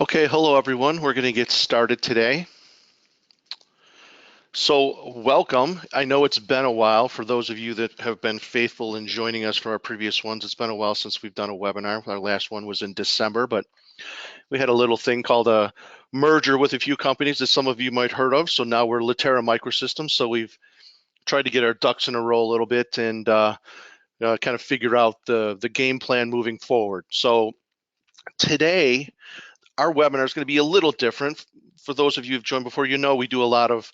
Okay, hello everyone. We're going to get started today. So, welcome. I know it's been a while for those of you that have been faithful in joining us for our previous ones. It's been a while since we've done a webinar. Our last one was in December, but we had a little thing called a merger with a few companies that some of you might heard of. So now we're Litera Microsystems. So we've tried to get our ducks in a row a little bit and kind of figure out the game plan moving forward. So today, our webinar is going to be a little different. For those of you who've joined before, you know we do a lot of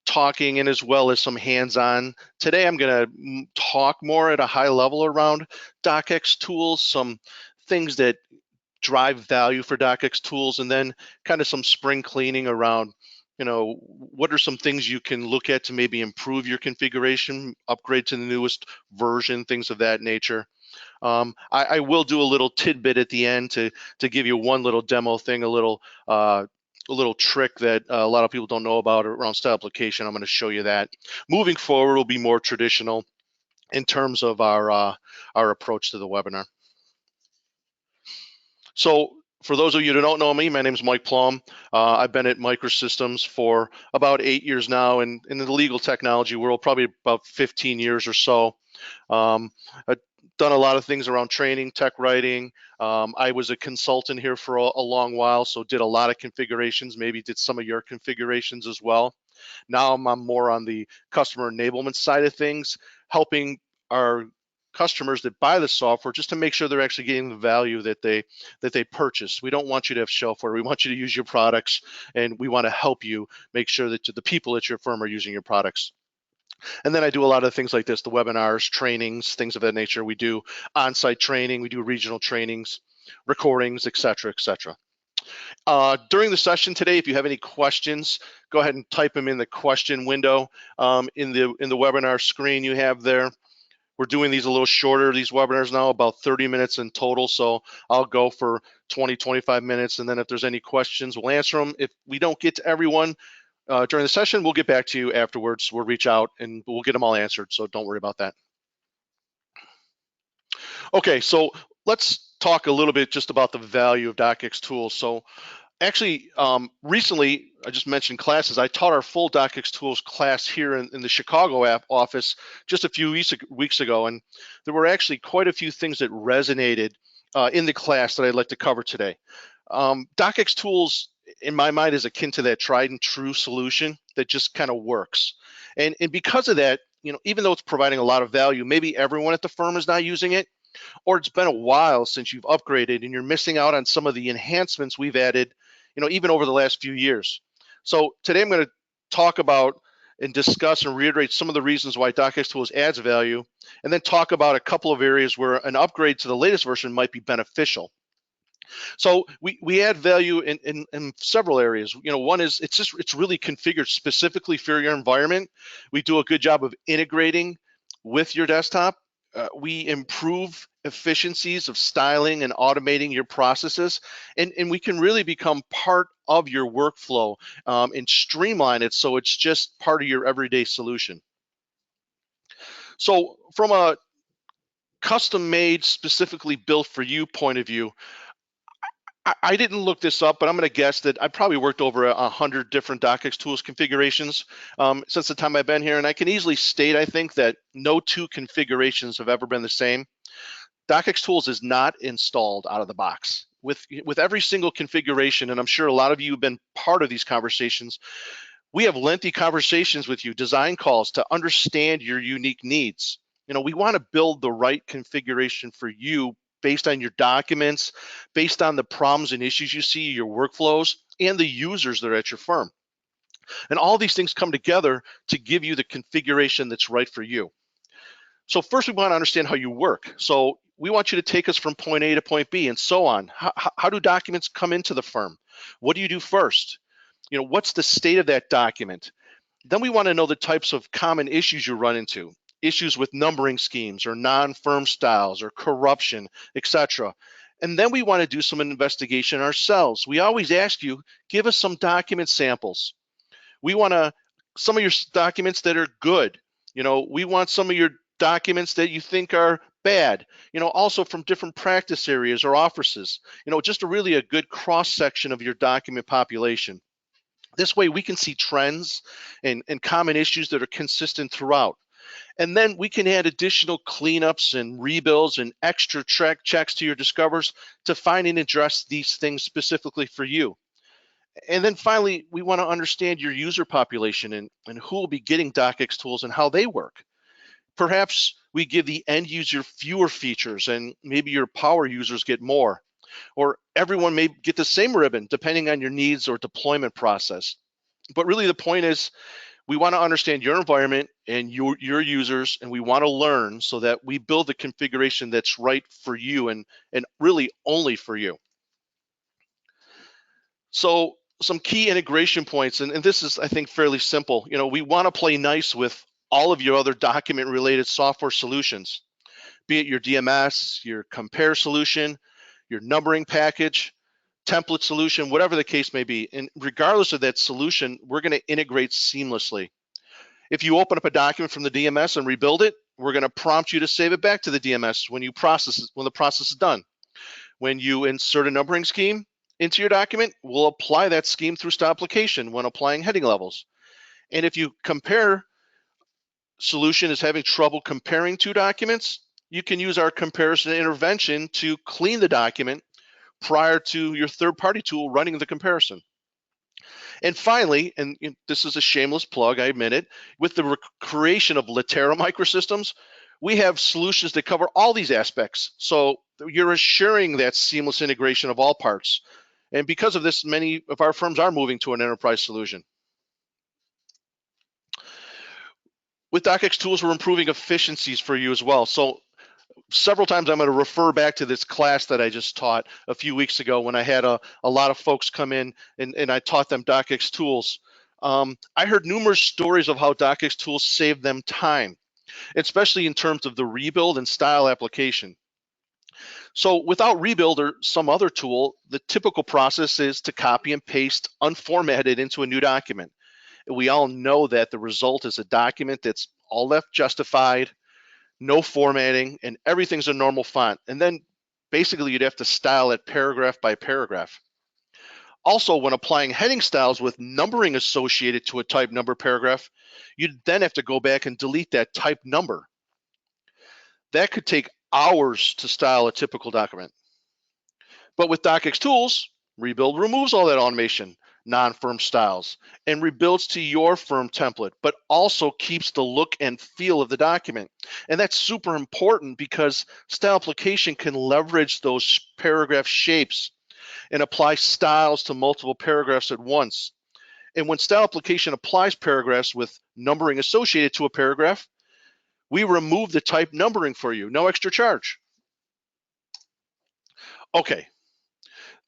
talking and as well as some hands-on. Today I'm going to talk more at a high level around DocXtools, some things that drive value for DocXtools, and then kind of some spring cleaning around, what are some things you can look at to maybe improve your configuration, upgrade to the newest version, things of that nature. I will do a little tidbit at the end to give you one little demo thing, a little trick that a lot of people don't know about around style application. I'm going to show you that. Moving forward, will be more traditional in terms of our approach to the webinar. So for those of you who don't know me, my name is Mike Plum. I've been at Microsystems for about 8 years now, and in the legal technology world, probably about 15 years or so. I've done a lot of things around training, tech writing. I was a consultant here for a long while, so did a lot of configurations, maybe did some of your configurations as well. Now I'm more on the customer enablement side of things, helping our customers that buy the software just to make sure they're actually getting the value that they purchased. We don't want you to have shelfware. We want you to use your products, and we want to help you make sure that the people at your firm are using your products. And then I do a lot of things like this, the webinars, trainings, things of that nature. We do on-site training, we do regional trainings, recordings, et cetera, et cetera. During the session today, if you have any questions, go ahead and type them in the question window in the webinar screen you have there. We're doing these a little shorter, these webinars now, about 30 minutes in total. So I'll go for 20, 25 minutes. And then if there's any questions, we'll answer them. If we don't get to everyone during the session, we'll get back to you afterwards. We'll reach out and we'll get them all answered. So don't worry about that. Okay, so let's talk a little bit just about the value of DocXtools. So actually, recently, I just mentioned classes. I taught our full DocXtools class here in the Chicago office just a few weeks ago, and there were actually quite a few things that resonated in the class that I'd like to cover today. DocXtools, in my mind, is akin to that tried and true solution that just kind of works. And because of that, even though it's providing a lot of value, maybe everyone at the firm is not using it, or it's been a while since you've upgraded and you're missing out on some of the enhancements we've added, even over the last few years. So today I'm going to talk about and discuss and reiterate some of the reasons why DocXtools adds value, and then talk about a couple of areas where an upgrade to the latest version might be beneficial. So we add value in several areas. One is it's really configured specifically for your environment. We do a good job of integrating with your desktop. We improve efficiencies of styling and automating your processes, and we can really become part of your workflow and streamline it so it's just part of your everyday solution. So from a custom made, specifically built for you point of view, I didn't look this up, but I'm going to guess that I probably worked over 100 different DocXtools configurations since the time I've been here, and I can easily state, I think, that no two configurations have ever been the same. DocXtools is not installed out of the box. With every single configuration, and I'm sure a lot of you have been part of these conversations, we have lengthy conversations with you, design calls to understand your unique needs. We want to build the right configuration for you based on your documents, based on the problems and issues you see, your workflows, and the users that are at your firm. And all these things come together to give you the configuration that's right for you. So first, we want to understand how you work. So we want you to take us from point A to point B and so on. How do documents come into the firm? What do you do first? What's the state of that document? Then we want to know the types of common issues you run into. Issues with numbering schemes or non-firm styles or corruption, etc. And then we want to do some investigation ourselves. We always ask you, give us some document samples. We want some of your documents that are good. We want some of your documents that you think are bad, also from different practice areas or offices, just really a good cross section of your document population. This way we can see trends and common issues that are consistent throughout. And then we can add additional cleanups and rebuilds and extra track checks to your discovers to find and address these things specifically for you. And then finally, we want to understand your user population and who will be getting DocXtools and how they work. Perhaps we give the end user fewer features and maybe your power users get more, or everyone may get the same ribbon depending on your needs or deployment process. But really the point is we want to understand your environment and your users, and we want to learn so that we build the configuration that's right for you and really only for you. So some key integration points, and this is, I think, fairly simple. We want to play nice with all of your other document related software solutions, be it your DMS, your compare solution, your numbering package, template solution, whatever the case may be. And regardless of that solution, we're going to integrate seamlessly. If you open up a document from the DMS and rebuild it, we're going to prompt you to save it back to the DMS when the process is done. When you insert a numbering scheme into your document, we'll apply that scheme through style application when applying heading levels. And if you compare solution is having trouble comparing two documents, you can use our comparison intervention to clean the document prior to your third-party tool running the comparison. And finally, and this is a shameless plug, I admit it, with the creation of Litera microsystems, we have solutions that cover all these aspects. So you're assuring that seamless integration of all parts. And because of this, many of our firms are moving to an enterprise solution. With DocXtools, we're improving efficiencies for you as well. So several times I'm going to refer back to this class that I just taught a few weeks ago when I had a lot of folks come in and I taught them DocXtools. I heard numerous stories of how DocXtools saved them time, especially in terms of the rebuild and style application. So without rebuild or some other tool, the typical process is to copy and paste unformatted into a new document. We all know that the result is a document that's all left justified, no formatting, and everything's a normal font. And then basically you'd have to style it paragraph by paragraph. Also, when applying heading styles with numbering associated to a type number paragraph, you'd then have to go back and delete that type number. That could take hours to style a typical document. But with DocXtools, Rebuild removes all that automation, non-firm styles, and rebuilds to your firm template, but also keeps the look and feel of the document. And that's super important because style application can leverage those paragraph shapes and apply styles to multiple paragraphs at once. And when style application applies paragraphs with numbering associated to a paragraph, we remove the type numbering for you, no extra charge. Okay.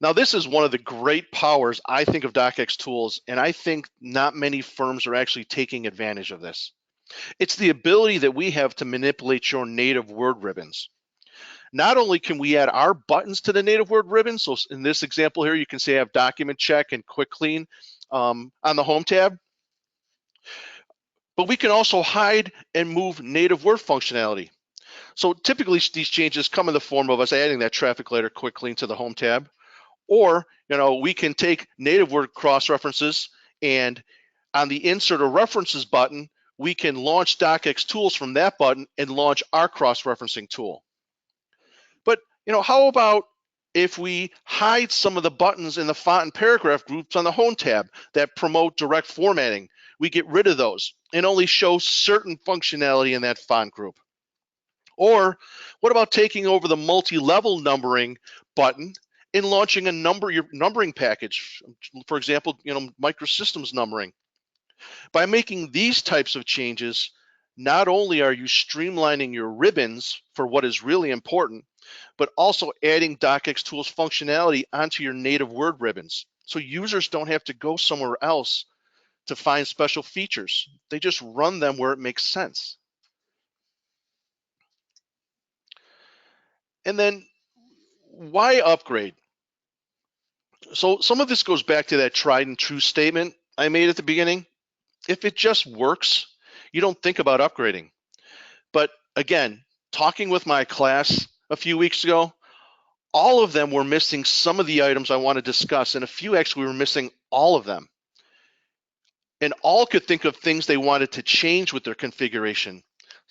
Now, this is one of the great powers, I think, of DocXtools, and I think not many firms are actually taking advantage of this. It's the ability that we have to manipulate your native word ribbons. Not only can we add our buttons to the native word ribbon, so in this example here, you can say I have document check and quick clean on the home tab, but we can also hide and move native word functionality. So typically these changes come in the form of us adding that traffic lighter quick clean to the home tab. Or, we can take native word cross references and on the insert or references button, we can launch DocXtools from that button and launch our cross referencing tool. But, how about if we hide some of the buttons in the font and paragraph groups on the home tab that promote direct formatting? We get rid of those and only show certain functionality in that font group. Or what about taking over the multi-level numbering button in launching your numbering package, for example, microsystems numbering. By making these types of changes, not only are you streamlining your ribbons for what is really important, but also adding DocXtools functionality onto your native word ribbons. So users don't have to go somewhere else to find special features. They just run them where it makes sense. And then why upgrade? So some of this goes back to that tried and true statement I made at the beginning. If it just works, you don't think about upgrading. But again, talking with my class a few weeks ago, all of them were missing some of the items I want to discuss, and a few actually were missing all of them. And all could think of things they wanted to change with their configuration.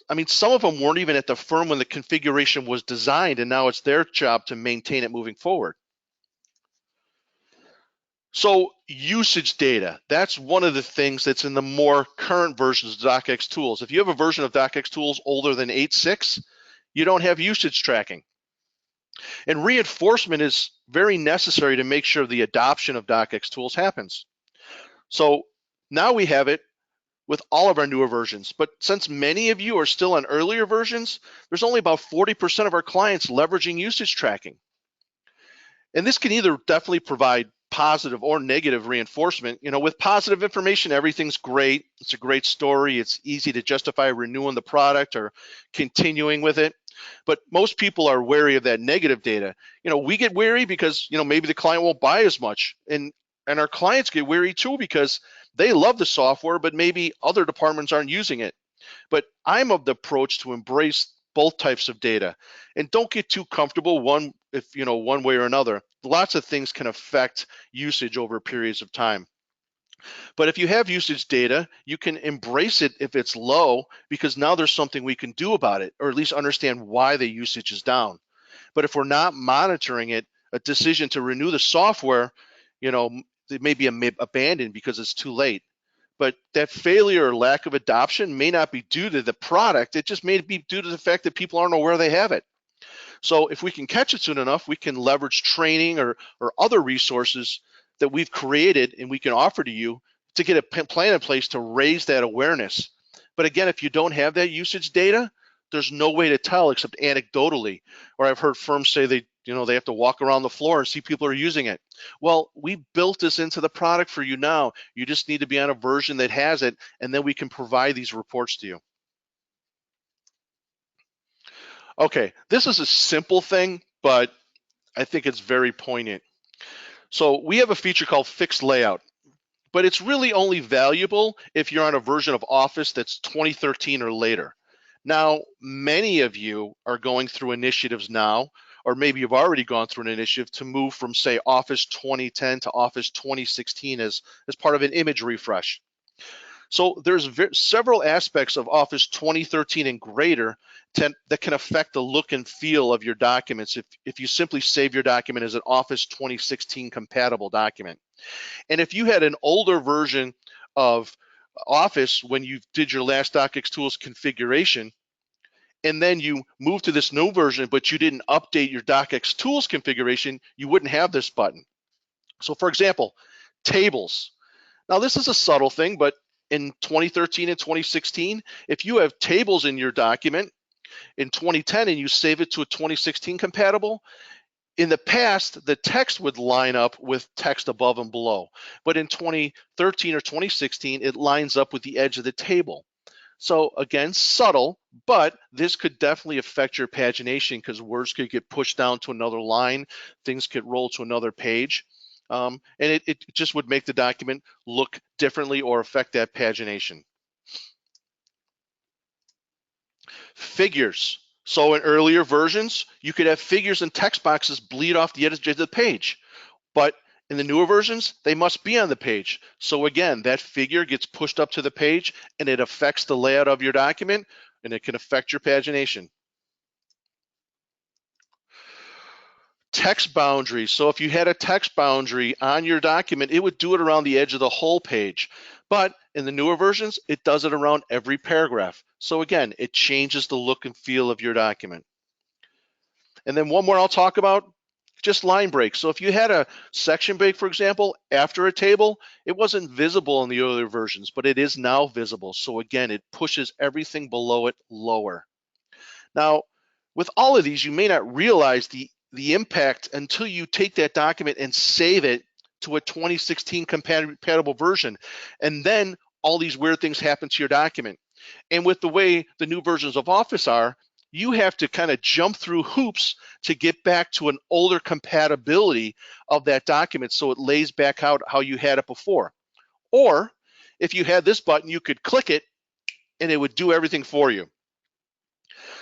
I mean, some of them weren't even at the firm when the configuration was designed, and now it's their job to maintain it moving forward. So usage data, that's one of the things that's in the more current versions of DocXtools. If you have a version of DocXtools older than 8.6, you don't have usage tracking. And reinforcement is very necessary to make sure the adoption of DocXtools happens. So now we have it with all of our newer versions. But since many of you are still on earlier versions, there's only about 40% of our clients leveraging usage tracking. And this can either definitely provide positive or negative reinforcement. You know, with positive information, everything's great. It's a great story. It's easy to justify renewing the product or continuing with it. But most people are wary of that negative data. You know, we get wary because, you know, maybe the client won't buy as much. And our clients get wary too because they love the software, but maybe other departments aren't using it. But I'm of the approach to embrace both types of data and don't get too comfortable one way or another. Lots of things can affect usage over periods of time. But if you have usage data, you can embrace it if it's low, because now there's something we can do about it, or at least understand why the usage is down. But if we're not monitoring it, a decision to renew the software, you know, it may be abandoned because it's too late. But that failure or lack of adoption may not be due to the product. It just may be due to the fact that people aren't aware they have it. So if we can catch it soon enough, we can leverage training or other resources that we've created and we can offer to you to get a plan in place to raise that awareness. But again, if you don't have that usage data, there's no way to tell except anecdotally. Or I've heard firms say they have to walk around the floor and see people are using it. Well, we built this into the product for you now. You just need to be on a version that has it, and then we can provide these reports to you. Okay, this is a simple thing, but I think it's very poignant. So we have a feature called fixed layout, but it's really only valuable if you're on a version of Office that's 2013 or later. Now, many of you are going through initiatives now, or maybe you've already gone through an initiative to move from, say, Office 2010 to Office 2016 as part of an image refresh. So there's several aspects of Office 2013 and greater that can affect the look and feel of your documents if you simply save your document as an Office 2016 compatible document. And if you had an older version of Office when you did your last DocXtools configuration, and then you move to this new version, but you didn't update your DocXtools configuration, you wouldn't have this button. So for example, tables. Now this is a subtle thing, but in 2013 and 2016, if you have tables in your document in 2010 and you save it to a 2016 compatible, in the past, the text would line up with text above and below. But in 2013 or 2016, it lines up with the edge of the table. So again, subtle, but this could definitely affect your pagination because words could get pushed down to another line, things could roll to another page. And it just would make the document look differently or affect that pagination. Figures. So in earlier versions, you could have figures and text boxes bleed off the edge of the page. But in the newer versions, they must be on the page. So again, that figure gets pushed up to the page and it affects the layout of your document and it can affect your pagination. Text boundaries. So if you had a text boundary on your document, it would do it around the edge of the whole page. But in the newer versions, it does it around every paragraph. So again, it changes the look and feel of your document. And then one more I'll talk about, just line breaks. So if you had a section break, for example, after a table, it wasn't visible in the earlier versions, but it is now visible. So again, it pushes everything below it lower. Now, with all of these, you may not realize the impact until you take that document and save it to a 2016 compatible version. And then all these weird things happen to your document. And with the way the new versions of Office are, you have to kind of jump through hoops to get back to an older compatibility of that document so it lays back out how you had it before. Or if you had this button, you could click it and it would do everything for you.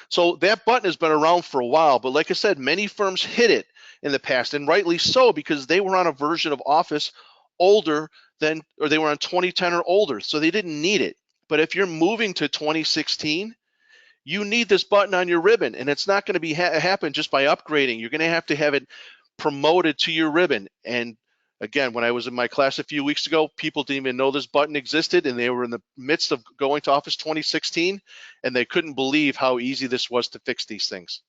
So that button has been around for a while, but like I said, many firms hid it in the past, and rightly so, because they were on a version of Office older than, or they were on 2010 or older, so they didn't need it. But if you're moving to 2016, you need this button on your ribbon, and it's not going to be happen just by upgrading. You're going to have it promoted to your ribbon. And again, when I was in my class a few weeks ago, people didn't even know this button existed, and they were in the midst of going to Office 2016, and they couldn't believe how easy this was to fix these things.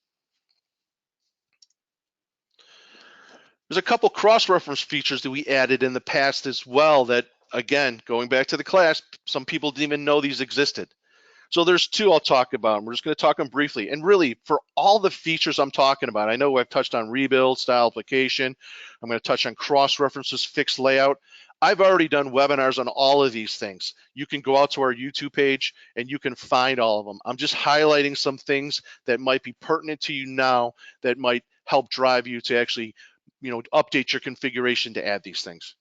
There's a couple cross-reference features that we added in the past as well that, again, going back to the class, some people didn't even know these existed. So there's two I'll talk about. We're just going to talk them briefly. And really, for all the features I'm talking about, I know I've touched on rebuild, style application. I'm going to touch on cross-references, fixed layout. I've already done webinars on all of these things. You can go out to our YouTube page and you can find all of them. I'm just highlighting some things that might be pertinent to you now that might help drive you to actually, update your configuration to add these things.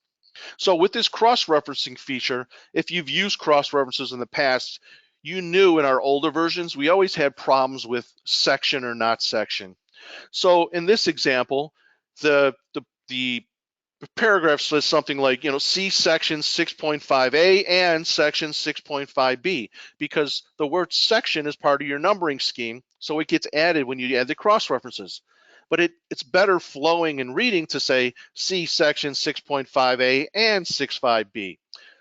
So with this cross-referencing feature, if you've used cross-references in the past, you knew in our older versions, we always had problems with section or not section. So in this example, the paragraph says something like, see section 6.5a and section 6.5b, because the word section is part of your numbering scheme, so it gets added when you add the cross references. But it's better flowing and reading to say see section 6.5a and 6.5b.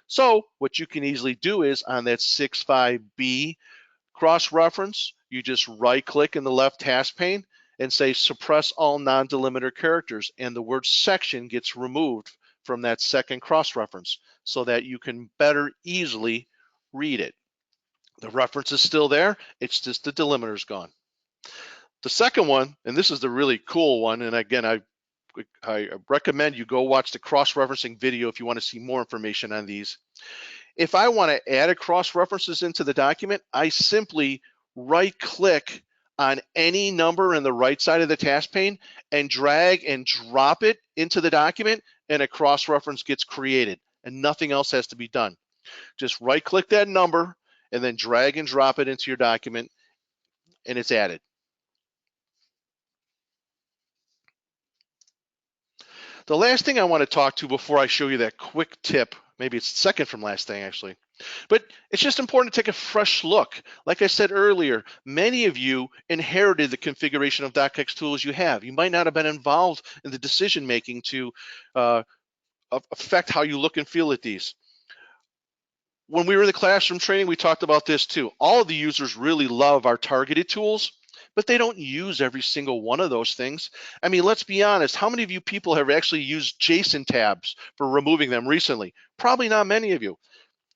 So what you can easily do is on that 6.5b cross-reference, you just right-click in the left task pane and say suppress all non-delimiter characters, and the word section gets removed from that second cross-reference so that you can better easily read it. The reference is still there, it's just the delimiter's gone. The second one, and this is the really cool one, and again, I recommend you go watch the cross-referencing video if you want to see more information on these. If I want to add a cross-references into the document, I simply right-click on any number in the right side of the task pane and drag and drop it into the document, and a cross-reference gets created, and nothing else has to be done. Just right-click that number and then drag and drop it into your document, and it's added. The last thing I want to talk to before I show you that quick tip, maybe it's the second from last thing actually, but it's just important to take a fresh look. Like I said earlier, many of you inherited the configuration of DocXtools you have. You might not have been involved in the decision making to affect how you look and feel at these. When we were in the classroom training, we talked about this too. All of the users really love our targeted tools, but they don't use every single one of those things. I mean, let's be honest, how many of you people have actually used JSON tabs for removing them recently? Probably not many of you.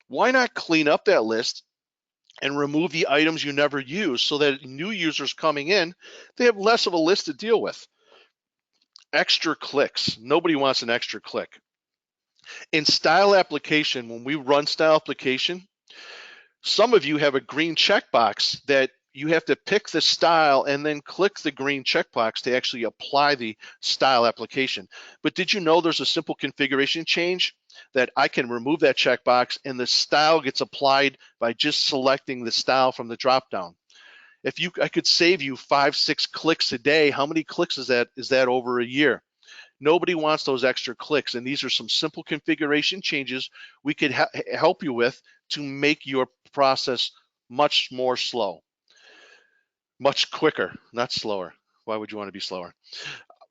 Why not clean up that list and remove the items you never use so that new users coming in, they have less of a list to deal with? Extra clicks. Nobody wants an extra click. In style application, when we run style application, some of you have a green checkbox that you have to pick the style and then click the green checkbox to actually apply the style application. But did you know there's a simple configuration change that I can remove that checkbox and the style gets applied by just selecting the style from the dropdown? I could save you 5-6 clicks a day. How many clicks is that over a year? Nobody wants those extra clicks, and these are some simple configuration changes we could help you with to make your process much more slow. Much quicker, not slower. Why would you want to be slower?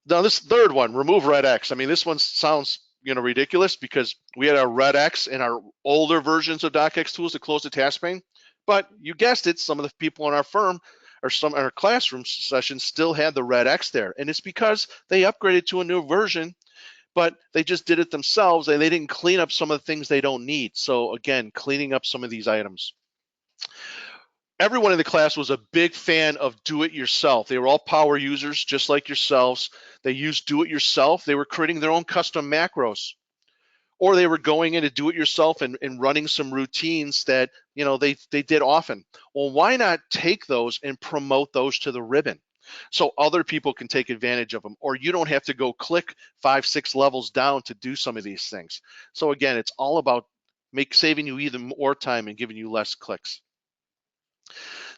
Now this third one, remove red X. I mean, this one sounds ridiculous because we had our red X in our older versions of DocXtools to close the task pane, but you guessed it, some of the people in our firm or some in our classroom sessions still had the red X there, and it's because they upgraded to a new version, but they just did it themselves and they didn't clean up some of the things they don't need. So again, cleaning up some of these items. Everyone in the class was a big fan of do-it-yourself. They were all power users, just like yourselves. They used do-it-yourself. They were creating their own custom macros, or they were going in to do-it-yourself and running some routines that they did often. Well, why not take those and promote those to the ribbon so other people can take advantage of them, or you don't have to go click 5-6 levels down to do some of these things. So again, it's all about saving you even more time and giving you less clicks.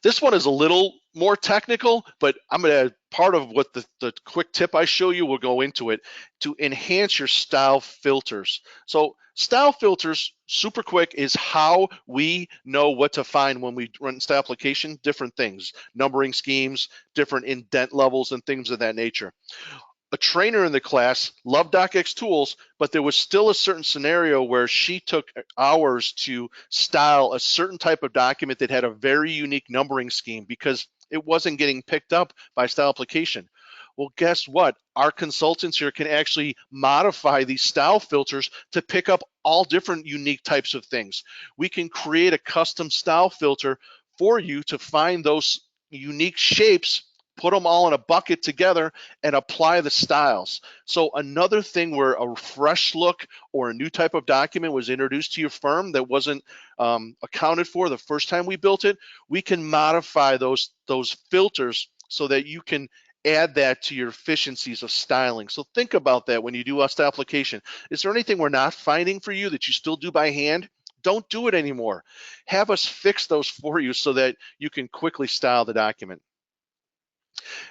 This one is a little more technical, but I'm going to, part of what the quick tip I show you, will go into it to enhance your style filters. So style filters, super quick, is how we know what to find when we run style application, different things, numbering schemes, different indent levels and things of that nature. A trainer in the class loved DocXtools, but there was still a certain scenario where she took hours to style a certain type of document that had a very unique numbering scheme because it wasn't getting picked up by style application. Well, guess what? Our consultants here can actually modify these style filters to pick up all different unique types of things. We can create a custom style filter for you to find those unique shapes, put them all in a bucket together, and apply the styles. So another thing where a fresh look or a new type of document was introduced to your firm that wasn't accounted for the first time we built it, we can modify those filters so that you can add that to your efficiencies of styling. So think about that when you do a style application. Is there anything we're not finding for you that you still do by hand? Don't do it anymore. Have us fix those for you so that you can quickly style the document.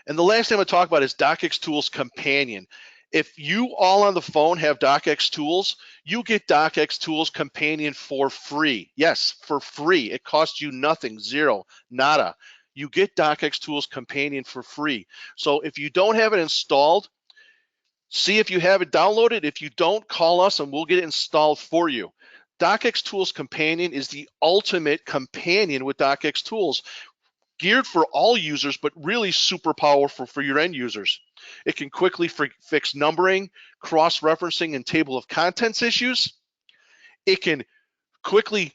And the last thing I'm going to talk about is DocXtools Companion. If you all on the phone have DocXtools, you get DocXtools Companion for free. Yes, for free. It costs you nothing, zero, nada. You get DocXtools Companion for free. So if you don't have it installed, see if you have it downloaded. If you don't, call us and we'll get it installed for you. DocXtools Companion is the ultimate companion with DocXtools, geared for all users, but really super powerful for your end users. It can quickly fix numbering, cross-referencing, and table of contents issues. It can quickly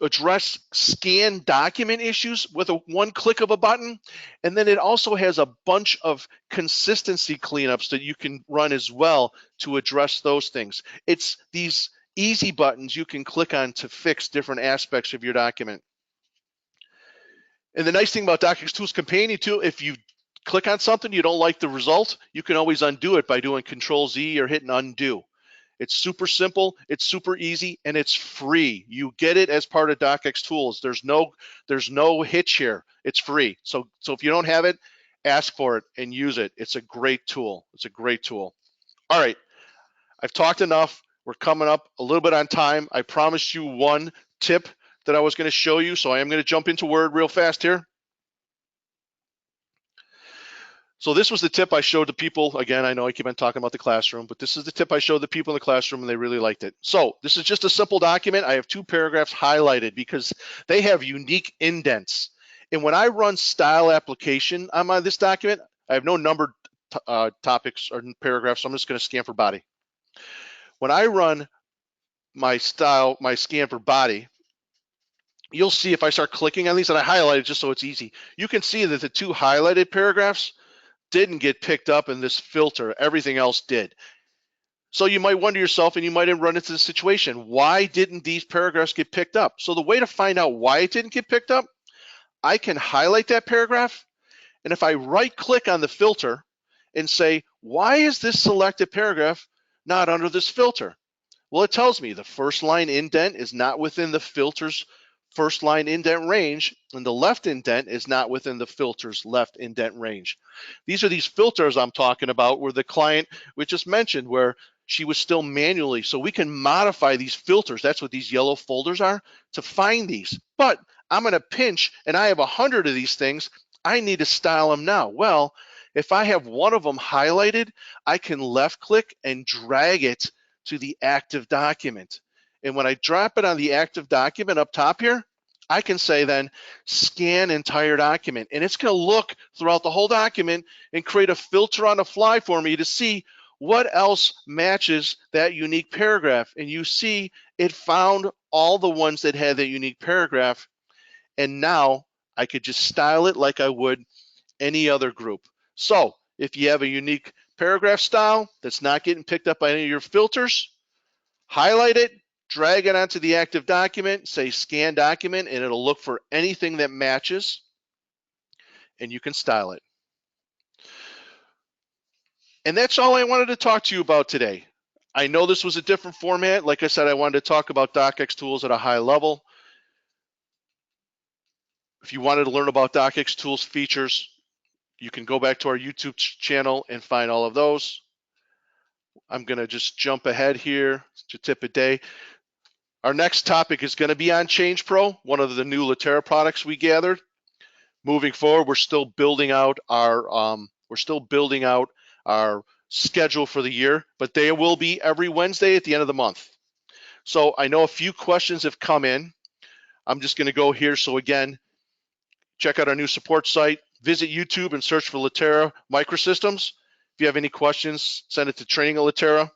address scan document issues with one click of a button. And then it also has a bunch of consistency cleanups that you can run as well to address those things. It's these easy buttons you can click on to fix different aspects of your document. And the nice thing about DocXtools Companion too, if you click on something you don't like the result, you can always undo it by doing Control-Z or hitting undo. It's super simple, it's super easy, and it's free. You get it as part of DocXtools. There's no hitch here. It's free. So if you don't have it, ask for it and use it. It's a great tool. It's a great tool. All right, I've talked enough. We're coming up a little bit on time. I promised you one tip that I was going to show you, so I am going to jump into Word real fast here. So this was the tip I showed the people. Again, I know I keep on talking about the classroom, but this is the tip I showed the people in the classroom and they really liked it. So this is just a simple document. I have 2 paragraphs highlighted because they have unique indents. And when I run style application on this document, I have no numbered topics or paragraphs, so I'm just going to scan for body. When I run my scan for body, you'll see if I start clicking on these, and I highlighted just so it's easy, you can see that the 2 highlighted paragraphs didn't get picked up in this filter. Everything else did. So you might wonder yourself, and you might have run into the situation, why didn't these paragraphs get picked up? So the way to find out why it didn't get picked up, I can highlight that paragraph, and if I right-click on the filter and say, why is this selected paragraph not under this filter? Well, it tells me the first line indent is not within the filter's first line indent range, and the left indent is not within the filter's left indent range. These are these filters I'm talking about where the client we just mentioned where she was still manually. So we can modify these filters. That's what these yellow folders are, to find these. But I'm going to pinch, and I have 100 of these things. I need to style them now. Well, if I have one of them highlighted, I can left click and drag it to the active document. And when I drop it on the active document up top here, I can say then scan entire document, and it's going to look throughout the whole document and create a filter on the fly for me to see what else matches that unique paragraph. And you see it found all the ones that had that unique paragraph, and now I could just style it like I would any other group. So if you have a unique paragraph style that's not getting picked up by any of your filters, highlight it, drag it onto the active document, say scan document, and it'll look for anything that matches, and you can style it. And that's all I wanted to talk to you about today. I know this was a different format. Like I said, I wanted to talk about DocXtools at a high level. If you wanted to learn about DocXtools features, you can go back to our YouTube channel and find all of those. I'm going to just jump ahead here to tip a day. Our next topic is going to be on Change Pro, one of the new Litera products we gathered. Moving forward, we're still building out our schedule for the year, but they will be every Wednesday at the end of the month. So I know a few questions have come in. I'm just going to go here. So again, check out our new support site, visit YouTube and search for Litera Microsystems. If you have any questions, send it to Training at Litera.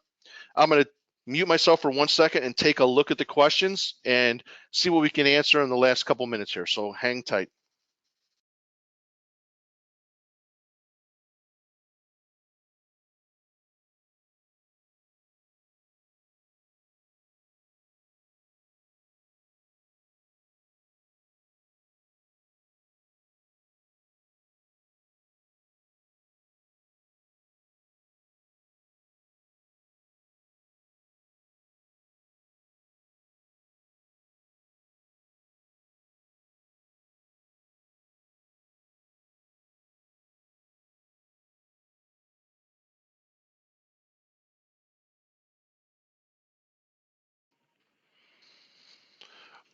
I'm going to mute myself for 1 second and take a look at the questions and see what we can answer in the last couple minutes here. So hang tight.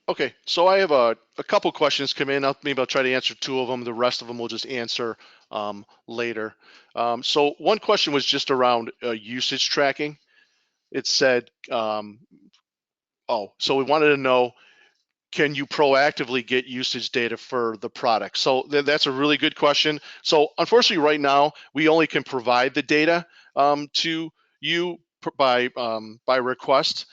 Okay, so I have a couple questions come in. Maybe I'll try to answer 2 of them. The rest of them we'll just answer later. So one question was just around usage tracking. It said, so we wanted to know, can you proactively get usage data for the product? So that's a really good question. So unfortunately, right now, we only can provide the data to you by request.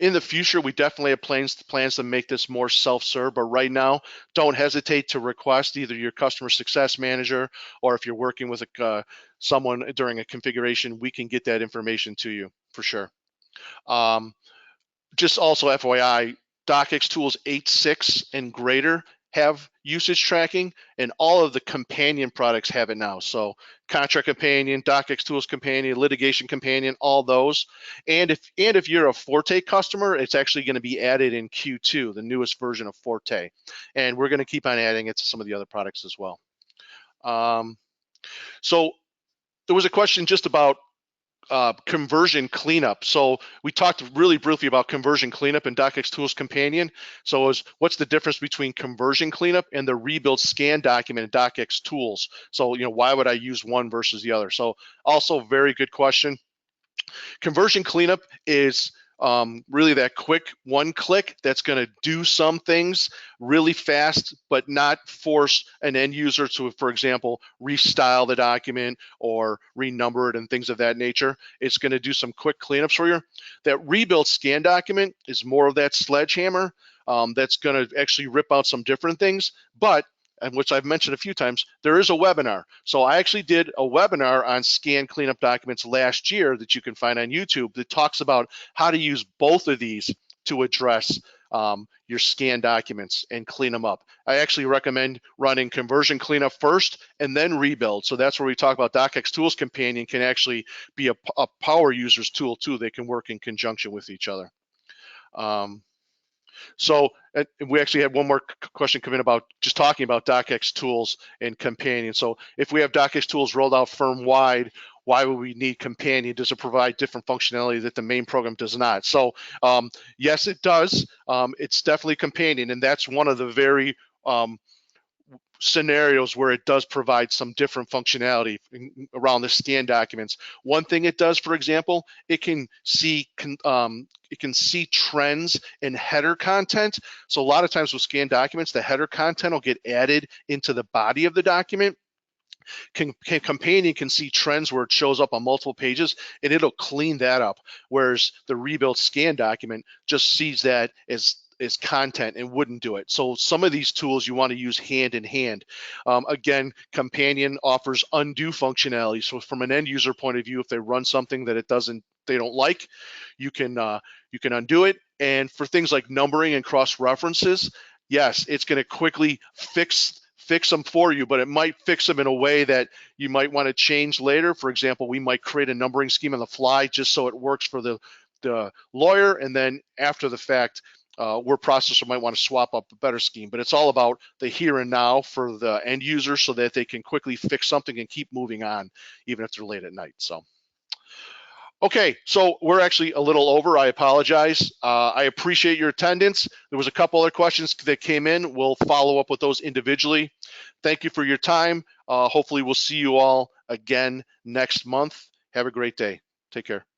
In the future, we definitely have plans to make this more self-serve, but right now, don't hesitate to request either your customer success manager, or if you're working with someone during a configuration, we can get that information to you for sure. Just also FYI, DocXtools 8.6 and greater have usage tracking, and all of the companion products have it now. So Contract Companion, DocXtools Companion, Litigation Companion, all those. And if you're a Forte customer, it's actually going to be added in Q2, the newest version of Forte. And we're going to keep on adding it to some of the other products as well. So there was a question just about conversion cleanup. So we talked really briefly about conversion cleanup in DocXtools Companion. So what's the difference between conversion cleanup and the rebuild scan document in DocXtools? So why would I use one versus the other? So also very good question. Conversion cleanup is really that quick one click that's going to do some things really fast, but not force an end user to, for example, restyle the document or renumber it and things of that nature. It's going to do some quick cleanups for you. That rebuild scan document is more of that sledgehammer that's going to actually rip out some different things, but and which I've mentioned a few times, there is a webinar. So I actually did a webinar on scan cleanup documents last year that you can find on YouTube that talks about how to use both of these to address your scan documents and clean them up. I actually recommend running conversion cleanup first and then rebuild. So that's where we talk about DocXtools Companion can actually be a power user's tool too. They can work in conjunction with each other. So we actually had one more question come in about just talking about DocXtools and Companion. So if we have DocXtools rolled out firm-wide, why would we need Companion? Does it provide different functionality that the main program does not? So yes, it does. It's definitely Companion, and that's one of the very scenarios where it does provide some different functionality around the scan documents. One thing it does, for example, it can see trends in header content. So a lot of times with scan documents, the header content will get added into the body of the document. Companion can see trends where it shows up on multiple pages, and it'll clean that up, whereas the rebuilt scan document just sees that as content and wouldn't do it. So some of these tools you want to use hand in hand. Again, Companion offers undo functionality. So from an end user point of view, if they run something that they don't like, you can undo it. And for things like numbering and cross references, yes, it's going to quickly fix them for you, but it might fix them in a way that you might want to change later. For example, we might create a numbering scheme on the fly just so it works for the lawyer, and then after the fact, word processor might want to swap up a better scheme, but it's all about the here and now for the end user so that they can quickly fix something and keep moving on, even if they're late at night. So, okay, so we're actually a little over. I apologize. I appreciate your attendance. There was a couple other questions that came in. We'll follow up with those individually. Thank you for your time. Hopefully we'll see you all again next month. Have a great day. Take care.